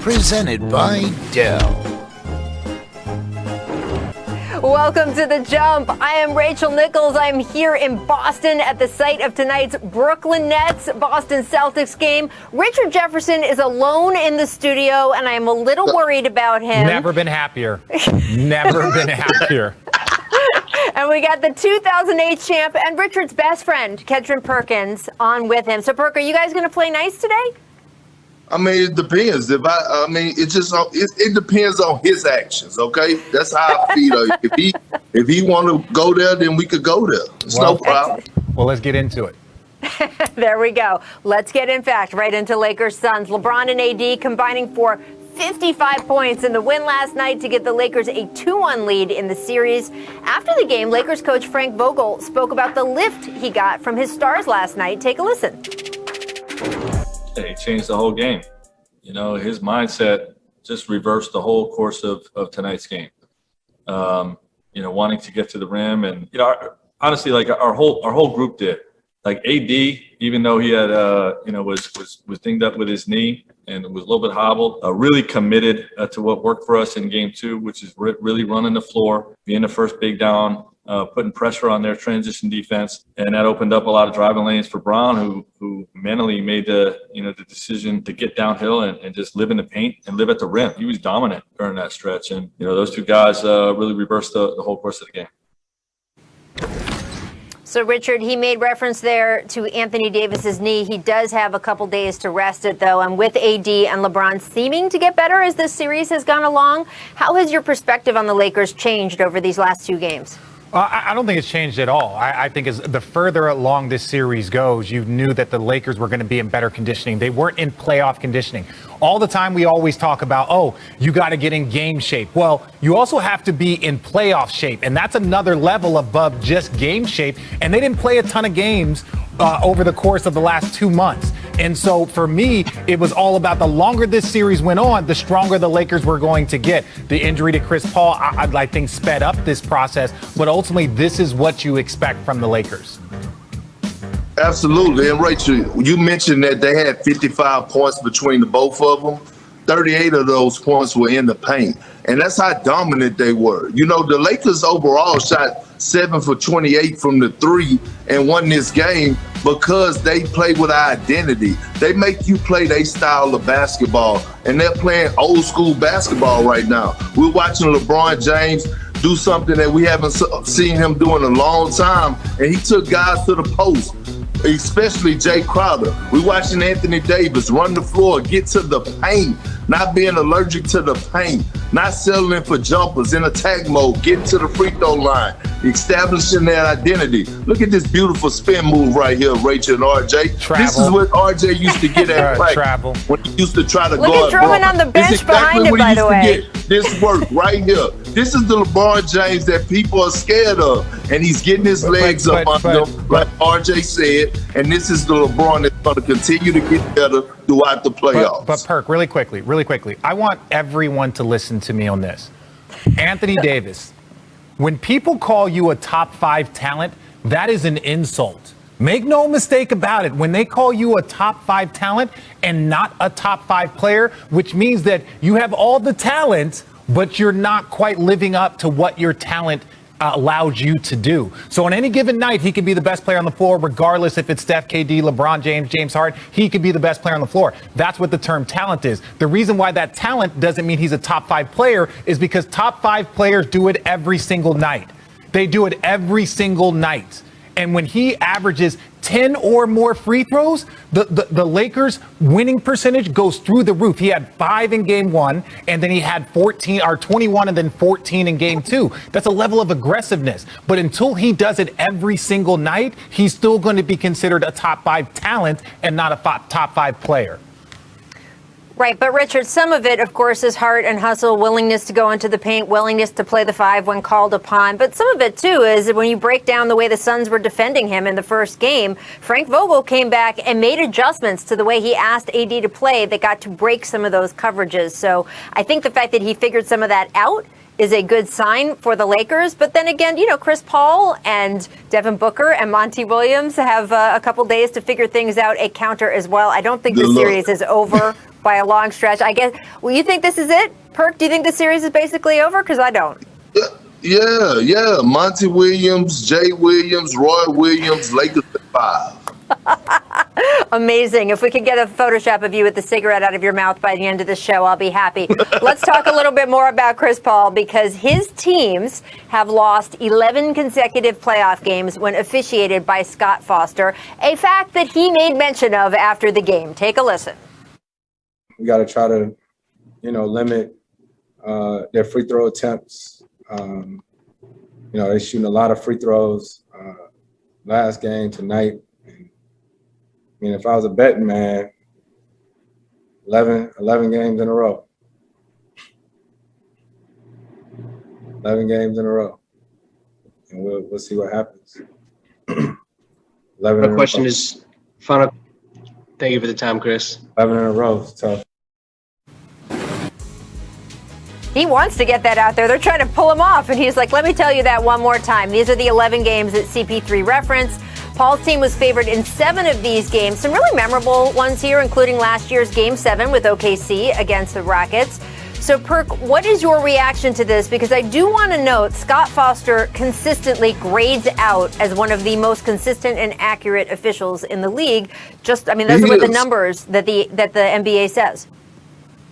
presented by Dell. Welcome to The Jump. I am Rachel Nichols. I'm here in Boston at the site of tonight's Brooklyn Nets Boston Celtics game. Richard Jefferson is alone in the studio, and I'm a little worried about him. Never been happier. Never been happier. And we got the 2008 champ and Richard's best friend, Kendrick Perkins, on with him. So, Perk, are you guys going to play nice today? I mean, it depends. It depends on his actions. Okay, that's how I feel. If he want to go there, then we could go there. It's no problem. Well, let's get into it. There we go. Let's get, in fact, right into Lakers Suns. LeBron and AD combining for 55 points in the win last night to give the Lakers a 2-1 lead in the series. After the game, Lakers coach Frank Vogel spoke about the lift he got from his stars last night. Take a listen. He changed the whole game. You know, his mindset just reversed the whole course of tonight's game. Wanting to get to the rim, and honestly, like our whole group did. Like AD, even though he had was dinged up with his knee and was a little bit hobbled, really committed to what worked for us in game 2, which is really running the floor, being the first big down, putting pressure on their transition defense, and that opened up a lot of driving lanes for Brown, who mentally made the decision to get downhill and just live in the paint and live at the rim. He was dominant during that stretch, and those two guys really reversed the whole course of the game. So, Richard, he made reference there to Anthony Davis's knee. He does have a couple days to rest it, though. And with AD and LeBron seeming to get better as this series has gone along, how has your perspective on the Lakers changed over these last 2 games? I don't think it's changed at all. I think as the further along this series goes, you knew that the Lakers were going to be in better conditioning. They weren't in playoff conditioning. All the time we always talk about, you got to get in game shape. Well, you also have to be in playoff shape, and that's another level above just game shape. And they didn't play a ton of games over the course of the last 2 months. And so for me, it was all about the longer this series went on, the stronger the Lakers were going to get. The injury to Chris Paul, I think, sped up this process. But ultimately, this is what you expect from the Lakers. Absolutely. And Rachel, you mentioned that they had 55 points between the both of them. 38 of those points were in the paint. And that's how dominant they were. The Lakers overall shot 7 for 28 from the 3 and won this game because they play with identity. They make you play their style of basketball, and they're playing old school basketball right now. We're watching LeBron James do something that we haven't seen him do in a long time, and he took guys to the post, especially Jay Crowder. We're watching Anthony Davis run the floor, get to the paint, not being allergic to the paint, not settling for jumpers, in attack mode, getting to the free throw line, establishing their identity. Look at this beautiful spin move right here, Rachel and RJ. Travel. This is what RJ used to get at practice. Travel. When he used to try to Look guard at Drummond on the bench behind him, by the way. This work right here. This is the LeBron James that people are scared of. And he's getting his legs up under him, like RJ said. And this is the LeBron that's going to continue to get better throughout the playoffs. But Perk, really quickly, I want everyone to listen to me on this. Anthony Davis, when people call you a top 5 talent, that is an insult. Make no mistake about it. When they call you a top 5 talent and not a top 5 player, which means that you have all the talent, but you're not quite living up to what your talent allowed you to do. So on any given night, he could be the best player on the floor, regardless if it's Steph, KD, LeBron James, James Harden. He could be the best player on the floor. That's what the term talent is. The reason why that talent doesn't mean he's a top 5 player is because top 5 players do it every single night. They do it every single night. And when he averages 10 or more free throws, the Lakers' winning percentage goes through the roof. He had 5 in game 1, and then he had 21 and then 14 in game 2. That's a level of aggressiveness. But until he does it every single night, he's still going to be considered a top 5 talent and not a top 5 player. Right, but Richard, some of it, of course, is heart and hustle, willingness to go into the paint, willingness to play the 5 when called upon. But some of it, too, is when you break down the way the Suns were defending him in the first game, Frank Vogel came back and made adjustments to the way he asked AD to play that got to break some of those coverages. So I think the fact that he figured some of that out is a good sign for the Lakers. But then again, Chris Paul and Devin Booker and Monty Williams have a couple days to figure things out, a counter as well. I don't think the series is over by a long stretch. I guess, well, you think this is it? Perk, do you think the series is basically over? Because I don't. Yeah. Monty Williams, Jay Williams, Roy Williams, Lakers at 5. Amazing. If we could get a Photoshop of you with the cigarette out of your mouth by the end of the show, I'll be happy. Let's talk a little bit more about Chris Paul, because his teams have lost 11 consecutive playoff games when officiated by Scott Foster, a fact that he made mention of after the game. Take a listen. We got to try to, limit their free throw attempts. They're shooting a lot of free throws last game tonight. If I was a betting man, 11 games in a row. 11 games in a row. And we'll see what happens. 11 My question is, final. Thank you for the time, Chris. 11 in a row is tough. He wants to get that out there. They're trying to pull him off, and he's like, let me tell you that one more time. These are the 11 games that CP3 referenced. Paul's team was favored in 7 of these games. Some really memorable ones here, including last year's Game 7 with OKC against the Rockets. So, Perk, what is your reaction to this? Because I do want to note Scott Foster consistently grades out as one of the most consistent and accurate officials in the league. Those are what the numbers that the NBA says.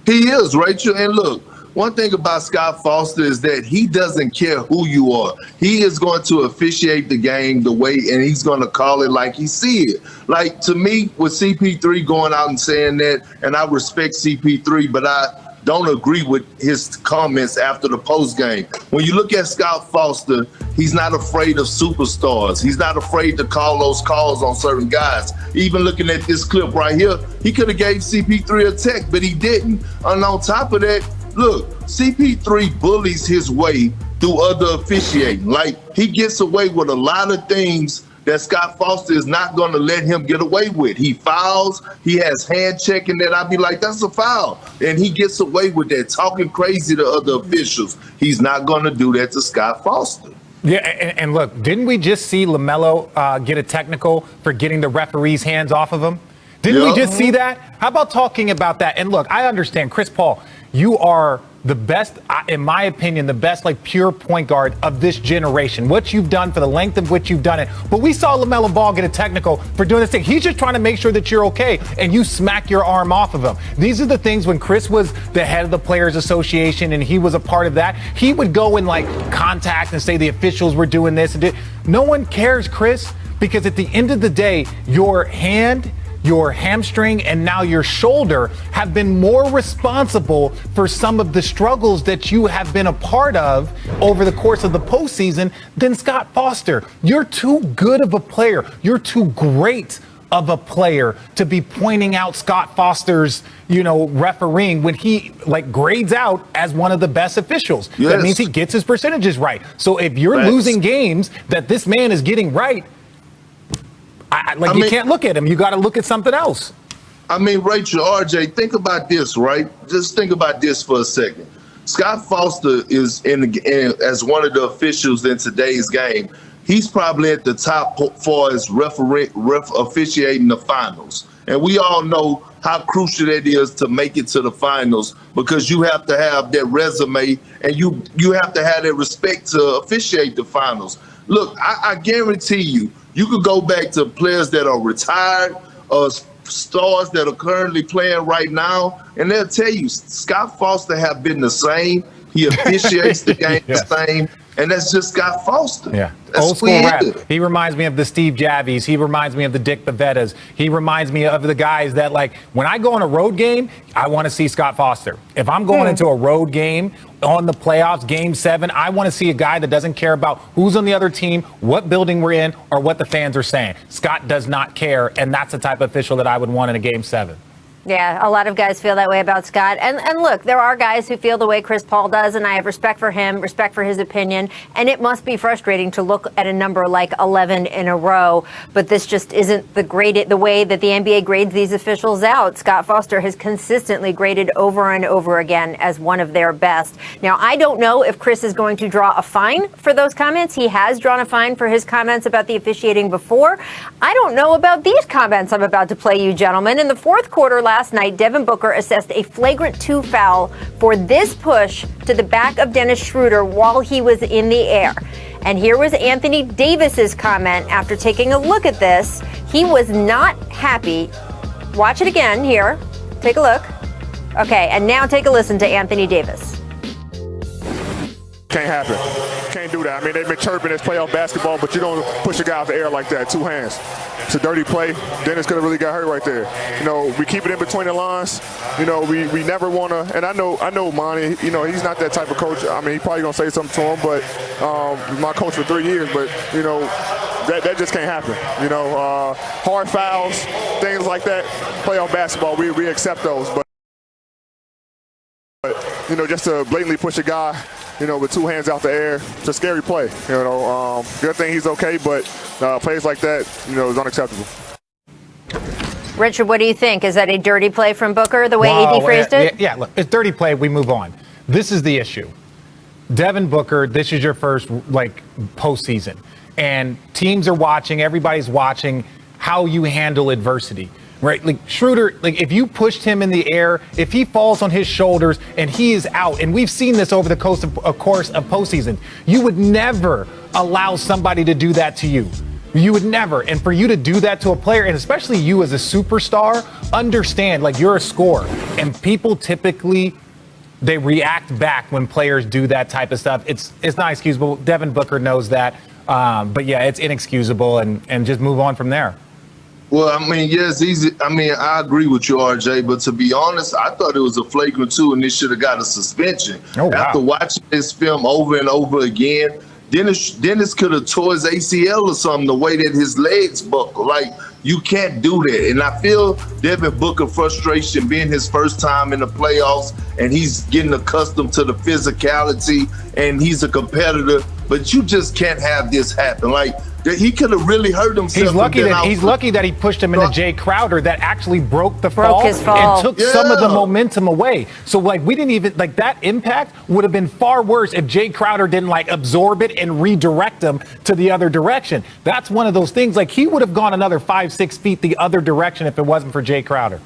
He is, Rachel. And look, one thing about Scott Foster is that he doesn't care who you are. He is going to officiate the game the way, and he's going to call it like he see it. Like, to me, with CP3 going out and saying that, and I respect CP3, but I don't agree with his comments after the post game. When you look at Scott Foster, he's not afraid of superstars. He's not afraid to call those calls on certain guys. Even looking at this clip right here, he could have gave CP3 a tech, but he didn't. And on top of that, look, CP3 bullies his way through other officiating. Like, he gets away with a lot of things that Scott Foster is not going to let him get away with. He fouls. He has hand checking that I'd be like, that's a foul. And he gets away with that, talking crazy to other officials. He's not going to do that to Scott Foster. Yeah, and look, didn't we just see LaMelo get a technical for getting the referee's hands off of him? Didn't we just see that? How about talking about that? And look, I understand, Chris Paul, you are the best, in my opinion, the best, pure point guard of this generation. What you've done for the length of which you've done it. But we saw LaMelo Ball get a technical for doing this thing. He's just trying to make sure that you're okay, and you smack your arm off of him. These are the things when Chris was the head of the Players Association and he was a part of that, he would go and contact and say the officials were doing this. No one cares, Chris, because at the end of the day, your hand, your hamstring, and now your shoulder have been more responsible for some of the struggles that you have been a part of over the course of the postseason than Scott Foster. You're too good of a player. You're too great of a player to be pointing out Scott Foster's, refereeing when he grades out as one of the best officials. Yes. That means he gets his percentages right. So if you're losing games that this man is getting right, you can't look at him. You got to look at something else. Rachel, RJ, think about this, right? Just think about this for a second. Scott Foster is as one of the officials in today's game. He's probably at the top for his officiating the finals. And we all know how crucial that is to make it to the finals, because you have to have that resume and you have to have that respect to officiate the finals. Look, I guarantee you could go back to players that are retired, stars that are currently playing right now, and they'll tell you Scott Foster have been the same. He officiates the game the same. And that's just Scott Foster. Yeah. That's old school rap. He reminds me of the Steve Javies. He reminds me of the Dick Pavettas. He reminds me of the guys that, when I go on a road game, I want to see Scott Foster. If I'm going into a road game on the playoffs, Game 7, I want to see a guy that doesn't care about who's on the other team, what building we're in, or what the fans are saying. Scott does not care, and that's the type of official that I would want in a Game 7. Yeah, a lot of guys feel that way about Scott. And look, there are guys who feel the way Chris Paul does, and I have respect for him, respect for his opinion. And it must be frustrating to look at a number like 11 in a row. But this just isn't the way that the NBA grades these officials out. Scott Foster has consistently graded over and over again as one of their best. Now, I don't know if Chris is going to draw a fine for those comments. He has drawn a fine for his comments about the officiating before. I don't know about these comments I'm about to play you, gentlemen. In the fourth quarter last last night, Devin Booker assessed a flagrant 2 foul for this push to the back of Dennis Schroeder while he was in the air. And here was Anthony Davis's comment after taking a look at this. He was not happy. Watch it again here. Take a look. Okay, and now take a listen to Anthony Davis. Can't happen. Can't do that. I mean, they've been chirping this playoff basketball, but you don't push a guy out the air like that, 2 hands. It's a dirty play. Dennis could have really got hurt right there. You know, we keep it in between the lines. You know, we never want to, and I know Monty, you know, he's not that type of coach. I mean, he probably going to say something to him, but my coach for 3 years, but, you know, that just can't happen. You know, hard fouls, things like that, playoff basketball, we accept those. But, you know, just to blatantly push a guy, you know, with 2 hands out the air, it's a scary play. You know, good thing he's okay, but plays like that, you know, is unacceptable. Richard, what do you think? Is that a dirty play from Booker, the way AD phrased it? Yeah, look, it's dirty play. We move on. This is the issue. Devin Booker, this is your first, postseason. And teams are watching, everybody's watching how you handle adversity. Right, Schroeder, if you pushed him in the air, if he falls on his shoulders and he is out, and we've seen this over the course of postseason, you would never allow somebody to do that to you. You would never. And for you to do that to a player, and especially you as a superstar, understand, you're a scorer. And people typically, they react back when players do that type of stuff. It's not excusable. Devin Booker knows that. But yeah, it's inexcusable, and just move on from there. Well, I mean, yes, easy. I mean, I agree with you, RJ, but to be honest, I thought it was a flagrant 2 and this should have got a suspension. Oh, wow. After watching this film over and over again, Dennis could have tore his ACL or something the way that his legs buckle. You can't do that. And I feel Devin Booker frustration being his first time in the playoffs, and he's getting accustomed to the physicality, and he's a competitor, but you just can't have this happen. He could have really hurt himself. He's lucky that he pushed him into Jay Crowder that actually broke his fall and took some of the momentum away. So we didn't even that impact would have been far worse if Jay Crowder didn't absorb it and redirect him to the other direction. That's one of those things. He would have gone another 5-6 feet the other direction if it wasn't for Jay Crowder.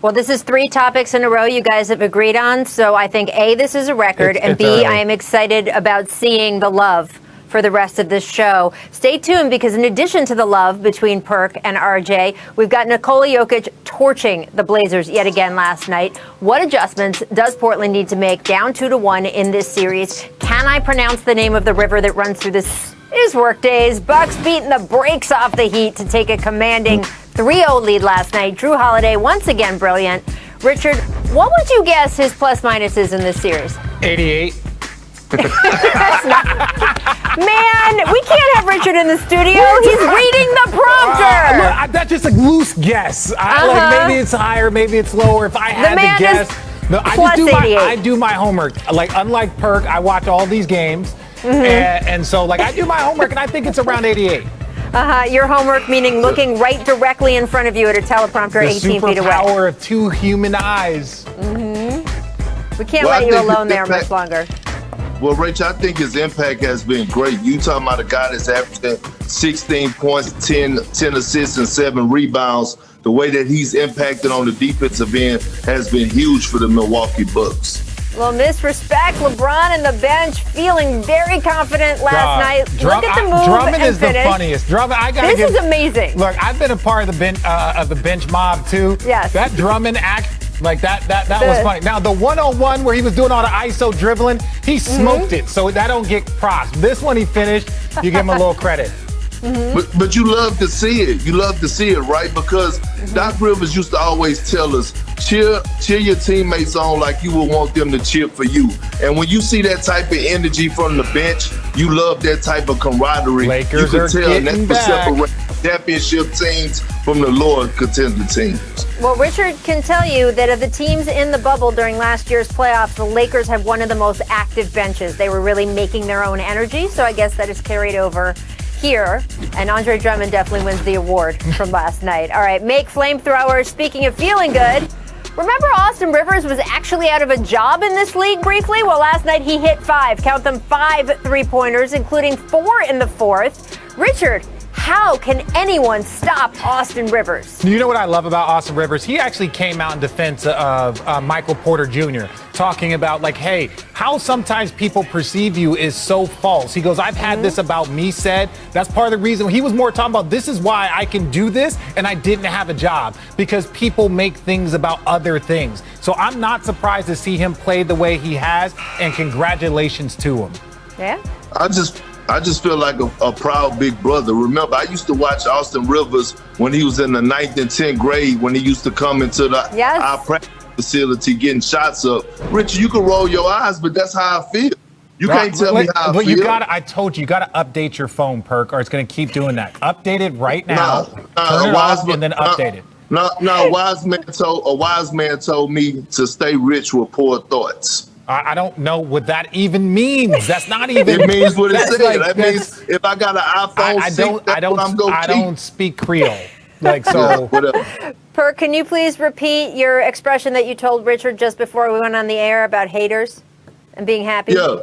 Well, this is 3 topics in a row you guys have agreed on. So I think A, this is a record, and B, I am excited about seeing the love for the rest of this show. Stay tuned, because in addition to the love between Perk and RJ, we've got Nikola Jokic torching the Blazers yet again last night. What adjustments does Portland need to make down 2-1 in this series? Can I pronounce the name of the river that runs through this? It is work days. Bucks beating the brakes off the Heat to take a commanding 3-0 lead last night. Drew Holiday once again brilliant. Richard, what would you guess his plus minus is in this series? 88. That's not. Man, we can't have Richard in the studio. He's reading the prompter. That's just a loose guess. Maybe it's higher, maybe it's lower. If I had to guess, I do my homework. Unlike Perk, I watch all these games, and so I do my homework, and I think it's around 88. Your homework meaning looking right directly in front of you at a teleprompter 18 feet away. The superpower of 2 human eyes. We can't let you alone there much longer. Well, Rich, I think his impact has been great. You talking about a guy that's averaging 16 points, 10 assists, and 7 rebounds. The way that he's impacted on the defensive end has been huge for the Milwaukee Bucks. Well, misrespect. LeBron and the bench feeling very confident last night. Look at the move Drummond and is finish. The funniest. Drummond, this is amazing. Look, I've been a part of the bench mob too. Yes. That Drummond act. That was funny. Now, the 1-on-1 where he was doing all the ISO dribbling, he smoked it, so that don't get props. This one he finished, you give him a little credit. But you love to see it. You love to see it, right? Because Doc Rivers used to always tell us, cheer your teammates on like you would want them to cheer for you. And when you see that type of energy from the bench, you love that type of camaraderie. Lakers you can are tell, and getting that's back. what separates championship teams from the lower contender teams. Well, Richard can tell you that of the teams in the bubble during last year's playoffs, the Lakers have one of the most active benches. They were really making their own energy, so I guess that is carried over here. And Andre Drummond definitely wins the award from last night. All right, make flamethrowers. Speaking of feeling good, remember Austin Rivers was actually out of a job in this league briefly? Well, last night he hit 5, count them 5 3-pointers, including 4 in the fourth. Richard, how can anyone stop Austin Rivers? You know what I love about Austin Rivers? He actually came out in defense of Michael Porter Jr., talking about, like, hey, how sometimes people perceive you is so false. He goes, I've had this about me said. That's part of the reason. He was more talking about, this is why I can do this and I didn't have a job, because people make things about other things. So I'm not surprised to see him play the way he has, and congratulations to him. Yeah. I just feel like a proud big brother. Remember, I used to watch Austin Rivers when he was in the 9th and 10th grade, when he used to come into our practice facility getting shots up. Richard, you can roll your eyes, but that's how I feel. You can't tell me how I feel. You gotta update your phone, Perk, or it's gonna keep doing that. Update it right now. Turn it off and then update it. No, a wise man told me to stay rich with poor thoughts. I don't know what that even means. That's not even. It means what it says. Like, that means if I got an iPhone 6, that's what I'm gonna keep. I don't speak Creole. Like, so. Perk, can you please repeat your expression that you told Richard just before we went on the air about haters and being happy? Yeah.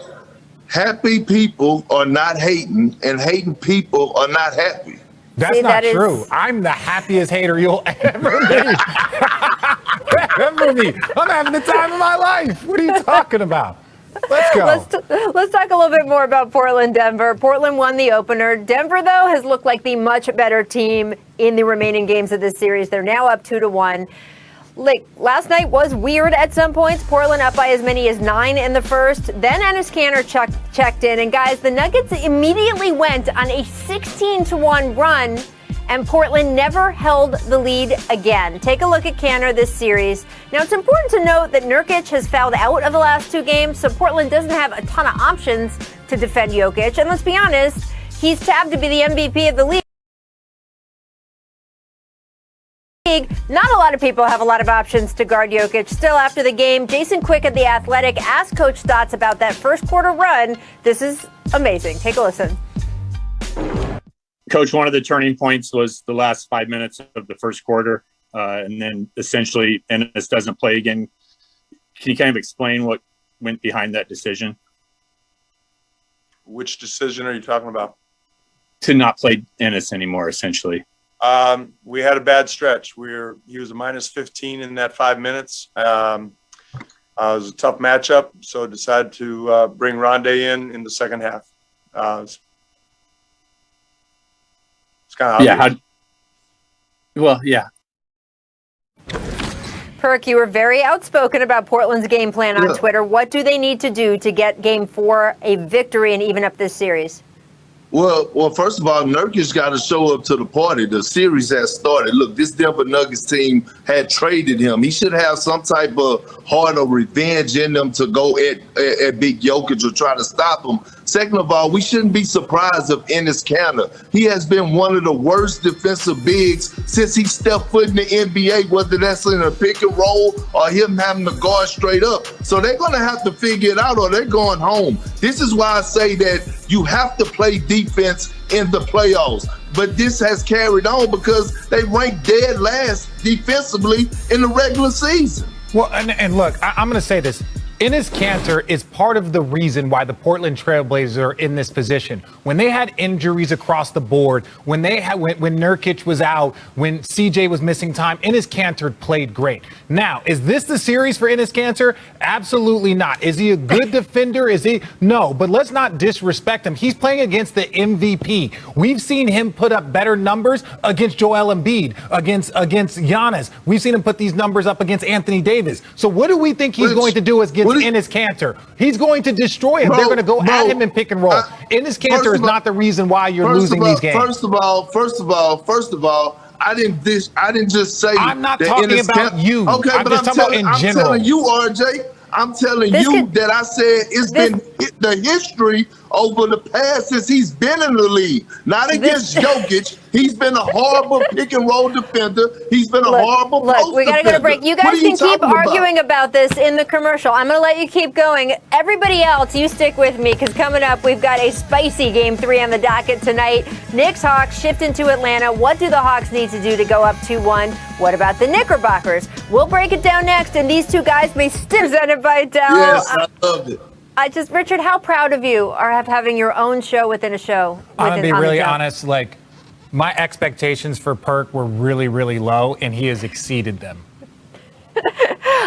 Happy people are not hating, and hating people are not happy. That's not true. I'm the happiest hater you'll ever meet. I'm having the time of my life. What are you talking about? Let's go. Let's talk a little bit more about Portland, Denver. Portland won the opener. Denver, though, has looked like the much better team in the remaining games of this series. They're now up 2-1. Like, last night was weird at some points. Portland up by as many as 9 in the first. Then Enes Kanter checked in. And, guys, the Nuggets immediately went on a 16-1 run, and Portland never held the lead again. Take a look at Kanter this series. Now, it's important to note that Nurkic has fouled out of the last 2 games, so Portland doesn't have a ton of options to defend Jokic. And let's be honest, he's tabbed to be the MVP of the league. Not a lot of people have a lot of options to guard Jokic. Still, after the game, Jason Quick at The Athletic asked Coach Stotts about that first quarter run. This is amazing. Take a listen. Coach, one of the turning points was the last 5 minutes of the first quarter, and then essentially Ennis doesn't play again. Can you kind of explain what went behind that decision? Which decision are you talking about? To not play Ennis anymore, essentially. We had a bad stretch. He was a minus 15 in that 5 minutes. It was a tough matchup, so decided to bring Rondé in the second half. It's kind of obvious. Yeah. Perk, you were very outspoken about Portland's game plan on Twitter. What do they need to do to get Game 4 a victory and even up this series? Well, first of all, Nurkic got to show up to the party. The series has started. Look, this Denver Nuggets team had traded him. He should have some type of heart of revenge in them to go at Big Jokic or try to stop him. Second of all, we shouldn't be surprised if Enes Kanter. He has been one of the worst defensive bigs since he stepped foot in the NBA, whether that's in a pick and roll or him having to guard straight up. So they're going to have to figure it out or they're going home. This is why I say that you have to play defense in the playoffs. But this has carried on because they ranked dead last defensively in the regular season. Well, and look, I'm going to say this. Enes Kanter is part of the reason why the Portland Trailblazers are in this position. When they had injuries across the board, when Nurkic was out, when CJ was missing time, Enes Kanter played great. Now, is this the series for Enes Kanter? Absolutely not. Is he a good defender? No, but let's not disrespect him. He's playing against the MVP. We've seen him put up better numbers against Joel Embiid, against Giannis. We've seen him put these numbers up against Anthony Davis. So what do we think he's going to do against Enes Kanter? He's going to destroy him. They're going to go at him and pick and roll. Enes Kanter is not the reason why you're losing these games. First of all, I didn't just say I'm not talking about you. Okay, I'm just talking about in general. I'm telling you, RJ. I'm telling you that I said it's been the history over the past since he's been in the league. Not against Jokic. He's been a horrible pick and roll defender. He's been a horrible post we got to go to break. You guys can keep arguing about this in the commercial. I'm going to let you keep going. Everybody else, you stick with me because coming up, we've got a spicy Game 3 on the docket tonight. Knicks Hawks shift into Atlanta. What do the Hawks need to do to go up 2-1? What about the Knickerbockers? We'll break it down next, and these two guys may still presented by Dell. Yes, I loved it. Richard, how proud of you are having your own show within a show? I'm going to be really honest, My expectations for Perk were really, really low, and he has exceeded them.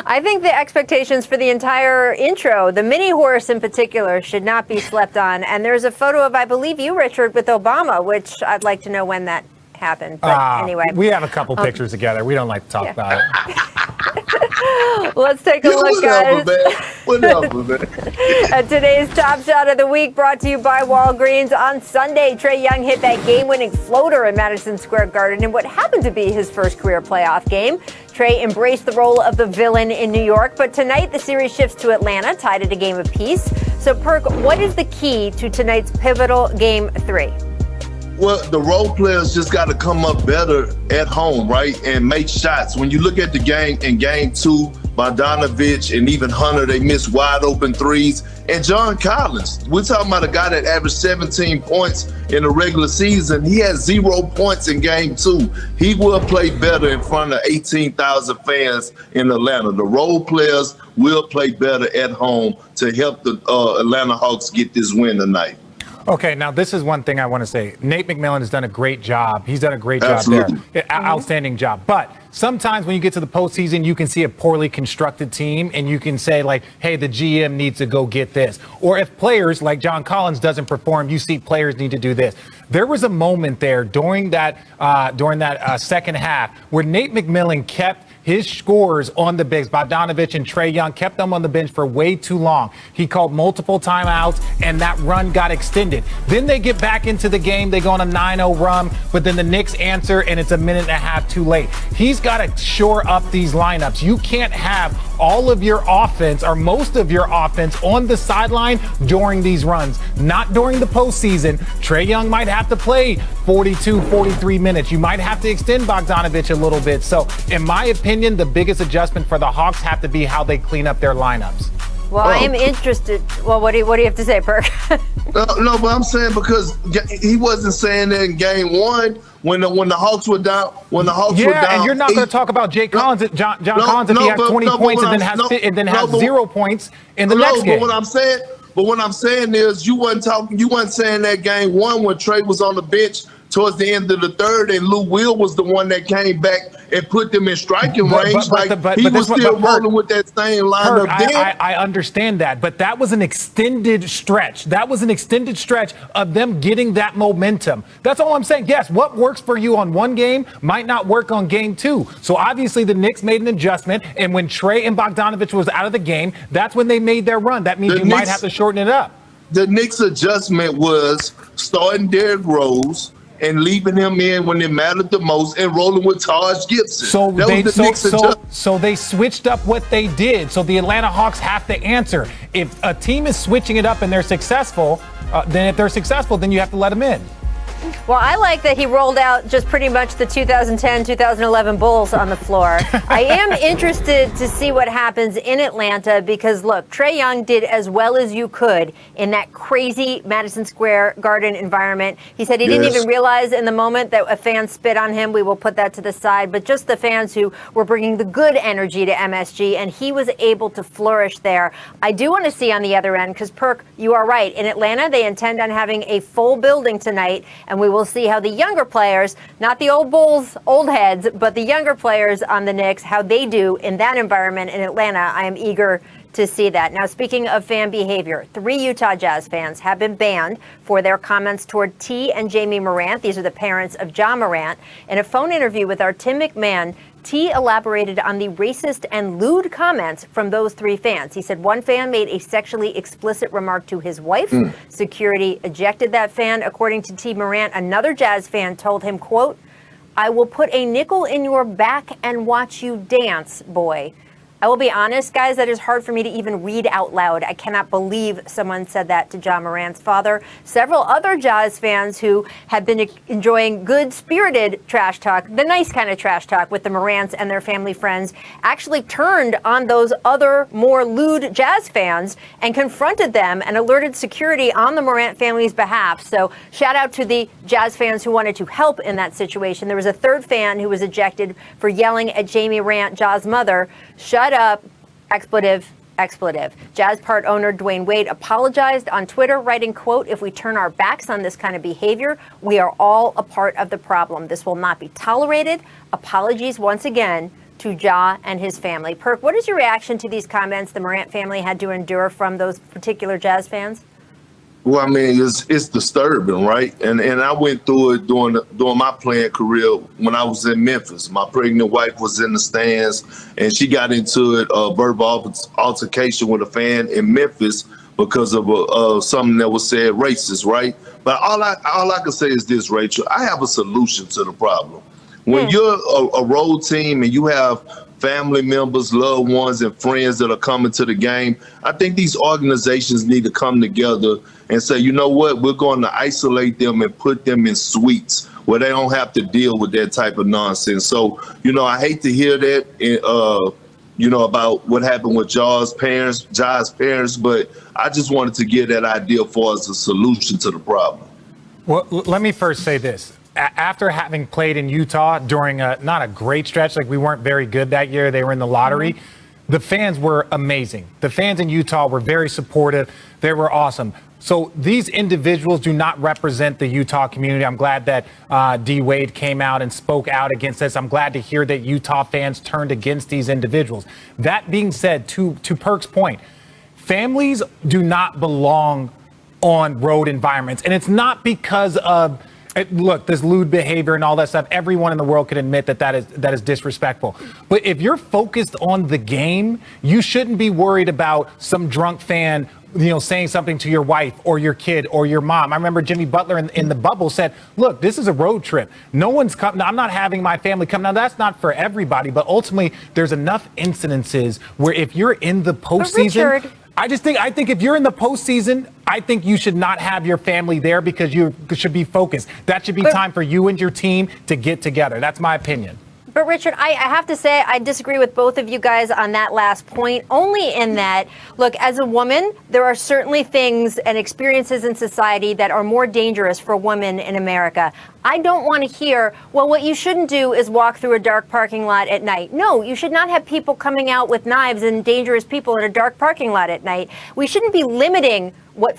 I think the expectations for the entire intro, the mini horse in particular, should not be slept on. And there's a photo of, I believe you, Richard, with Obama, which I'd like to know when that happened. But anyway. We have a couple pictures together. We don't like to talk about it. Let's take a look, guys. Whatever, man. Today's Top Shot of the Week brought to you by Walgreens. On Sunday, Trae Young hit that game-winning floater in Madison Square Garden in what happened to be his first career playoff game. Trae embraced the role of the villain in New York, but tonight the series shifts to Atlanta, tied at a game apiece. So, Perk, what is the key to tonight's pivotal Game 3? Well, the role players just got to come up better at home, right, and make shots. When you look at the game in Game 2, Bogdanovich and even Hunter, they missed wide open threes. And John Collins, we're talking about a guy that averaged 17 points in the regular season. He has 0 points in Game 2. He will play better in front of 18,000 fans in Atlanta. The role players will play better at home to help the Atlanta Hawks get this win tonight. Okay, now this is one thing I want to say. Nate McMillan has done a great job. He's done a great job there. Outstanding job. But sometimes when you get to the postseason, you can see a poorly constructed team and you can say, like, hey, the GM needs to go get this. Or if players like John Collins doesn't perform, you see players need to do this. There was a moment there during that second half where Nate McMillan kept his scores on the bigs. Bogdanovich and Trae Young kept them on the bench for way too long. He called multiple timeouts, and that run got extended. Then they get back into the game. They go on a 9-0 run, but then the Knicks answer, and it's a minute and a half too late. He's got to shore up these lineups. You can't have all of your offense or most of your offense on the sideline during these runs. Not during the postseason. Trae Young might have to play 42, 43 minutes. You might have to extend Bogdanovich a little bit. So, in my opinion, the biggest adjustment for the Hawks have to be how they clean up their lineups. Well, I am interested. Well, what do you have to say, Perk? No, but I'm saying because he wasn't saying that in Game 1 when the Hawks were down. When the Hawks were down. Yeah, and you're not going to talk about Jay Collins, John Collins, if he has 20 points and then has 0 points in the next game. But what I'm saying is you wasn't saying that Game 1 when Trae was on the bench towards the end of the third, and Lou Will was the one that came back and put them in striking range. He was still rolling with that same lineup then. I understand that, but that was an extended stretch. That was an extended stretch of them getting that momentum. That's all I'm saying. Yes, what works for you on one game might not work on Game 2. So obviously the Knicks made an adjustment, and when Trae and Bogdanovich was out of the game, that's when they made their run. That means you might have to shorten it up. The Knicks adjustment was starting Derrick Rose and leaving him in when it mattered the most and rolling with Taj Gibson. So they switched up what they did. So the Atlanta Hawks have to answer. If a team is switching it up and they're successful, then you have to let them in. Well, I like that he rolled out just pretty much the 2010-2011 Bulls on the floor. I am interested to see what happens in Atlanta because, look, Trae Young did as well as you could in that crazy Madison Square Garden environment. He said he didn't even realize in the moment that a fan spit on him. We will put that to the side. But just the fans who were bringing the good energy to MSG, and he was able to flourish there. I do want to see on the other end because, Perk, you are right. In Atlanta, they intend on having a full building tonight. And we will see how the younger players, not the old Bulls, old heads, but the younger players on the Knicks, how they do in that environment in Atlanta. I am eager to see that. Now, speaking of fan behavior, 3 Utah Jazz fans have been banned for their comments toward T and Jamie Morant. These are the parents of Ja Morant. In a phone interview with our Tim McMahon, T elaborated on the racist and lewd comments from those 3 fans. He said one fan made a sexually explicit remark to his wife. Security ejected that fan. According to T. Morant, another Jazz fan told him, quote, "I will put a nickel in your back and watch you dance, boy." I will be honest, guys, that is hard for me to even read out loud. I cannot believe someone said that to Ja Morant's father. Several other Jazz fans who have been enjoying good-spirited trash talk, the nice kind of trash talk with the Morants and their family friends, actually turned on those other more lewd Jazz fans and confronted them and alerted security on the Morant family's behalf. So shout out to the Jazz fans who wanted to help in that situation. There was a third fan who was ejected for yelling at Jamie Morant, Ja's mother, "Shut up," expletive, expletive. Jazz part owner Dwayne Wade apologized on Twitter, writing, quote, "If we turn our backs on this kind of behavior, we are all a part of the problem. This will not be tolerated. Apologies once again to Ja and his family." Perk, what is your reaction to these comments the Morant family had to endure from those particular Jazz fans? Well, I mean, it's disturbing, right? And I went through it during my playing career when I was in Memphis. My pregnant wife was in the stands, and she got into a verbal altercation with a fan in Memphis because of something that was said racist, right? But all I can say is this, Rachel. I have a solution to the problem. When you're a road team and you have family members, loved ones, and friends that are coming to the game, I think these organizations need to come together and say, you know what, we're going to isolate them and put them in suites where they don't have to deal with that type of nonsense. So, I hate to hear that, about what happened with Ja's parents, but I just wanted to give that idea for us a solution to the problem. Well, let me first say this. After having played in Utah during not a great stretch, like we weren't very good that year, they were in the lottery, the fans were amazing. The fans in Utah were very supportive. They were awesome. So these individuals do not represent the Utah community. I'm glad that D. Wade came out and spoke out against this. I'm glad to hear that Utah fans turned against these individuals. That being said, to Perk's point, families do not belong on road environments. And it's not because of look, this lewd behavior and all that stuff. Everyone in the world can admit that is disrespectful. But if you're focused on the game, you shouldn't be worried about some drunk fan, saying something to your wife or your kid or your mom. I remember Jimmy Butler in the bubble said, look, this is a road trip. No one's coming. I'm not having my family come. Now, that's not for everybody, but ultimately there's enough incidences where if you're in the postseason, I think if you're in the postseason, I think you should not have your family there because you should be focused. That should be time for you and your team to get together. That's my opinion. But Richard, I have to say I disagree with both of you guys on that last point, only in that, look, as a woman, there are certainly things and experiences in society that are more dangerous for women in America. I don't want to hear, well, what you shouldn't do is walk through a dark parking lot at night. No, you should not have people coming out with knives and dangerous people in a dark parking lot at night. We shouldn't be limiting what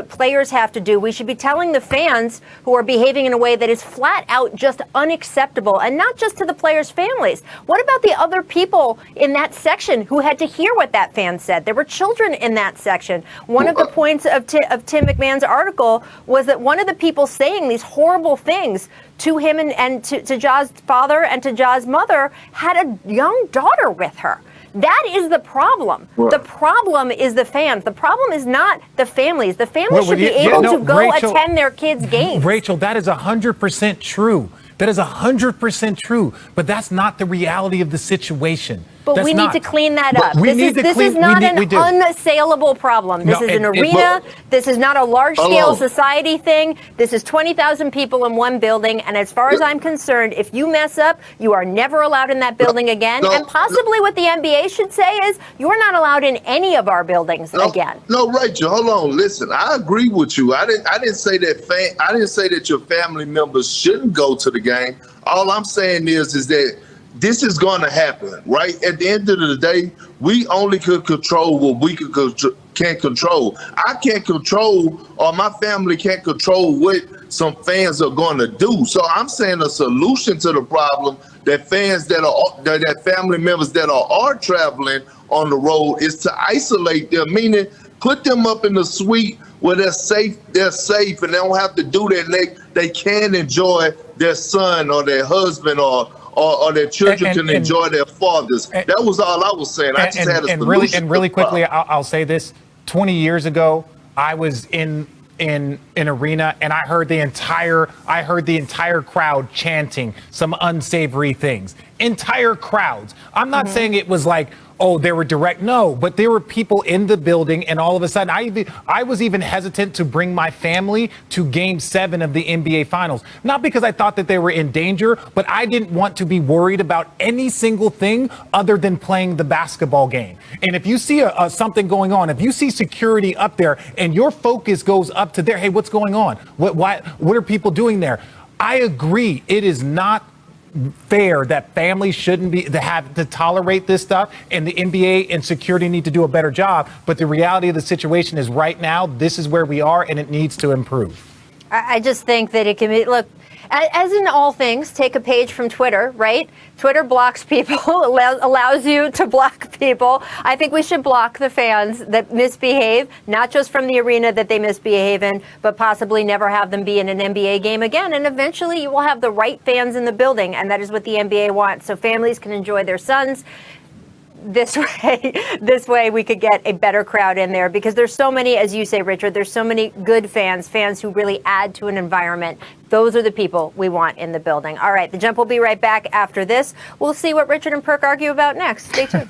players have to do. We should be telling the fans who are behaving in a way that is flat out just unacceptable, and not just to the players' families. What about the other people in that section who had to hear what that fan said? There were children in that section. One of the points of Tim McMahon's article was that one of the people saying these horrible things to him and to Ja's father and to Ja's mother had a young daughter with her. That is the problem. The problem is the fans. The problem is not the families. The families should be able to go attend their kids' games. Rachel, that is 100% true. That is 100% true. But that's not the reality of the situation. But we need to clean that up. This is not an unassailable problem. This is an arena. This is not a large-scale society thing. This is 20,000 people in one building. And as far as I'm concerned, if you mess up, you are never allowed in that building again. And possibly what the NBA should say is you are not allowed in any of our buildings again. No, Rachel, hold on. Listen, I agree with you. I didn't say that. I didn't say that your family members shouldn't go to the game. All I'm saying is that this is going to happen, right? At the end of the day, we only could control what we can control. I can't control, or my family can't control what some fans are going to do. So I'm saying a solution to the problem that fans that family members that are traveling on the road is to isolate them, meaning put them up in the suite where they're safe, and they don't have to do that. They can enjoy their son or their husband or their children can enjoy their fathers. That was all I was saying. I just had a solution. Really quickly, I'll say this. 20 years ago, I was in an arena and I heard the entire crowd chanting some unsavory things. Entire crowds. I'm not saying it was like, oh, they were direct. No, but there were people in the building, and all of a sudden, I was even hesitant to bring my family to Game 7 of the NBA Finals. Not because I thought that they were in danger, but I didn't want to be worried about any single thing other than playing the basketball game. And if you see something going on, if you see security up there, and your focus goes up to there, hey, what's going on? What are people doing there? I agree. It is not fair that families shouldn't be have to tolerate this stuff, and the NBA and security need to do a better job. But the reality of the situation is right now, this is where we are, and it needs to improve. I just think that it can be, look, as in all things, take a page from Twitter, right? Twitter blocks people, allows you to block people. I think we should block the fans that misbehave, not just from the arena that they misbehave in, but possibly never have them be in an NBA game again. And eventually you will have the right fans in the building, and that is what the NBA wants. So families can enjoy their sons. This way we could get a better crowd in there, because there's so many, as you say, Richard, there's so many good fans who really add to an environment. Those are the people we want in the building. All right, The Jump will be right back after this. We'll see what Richard and Perk argue about next. Stay tuned.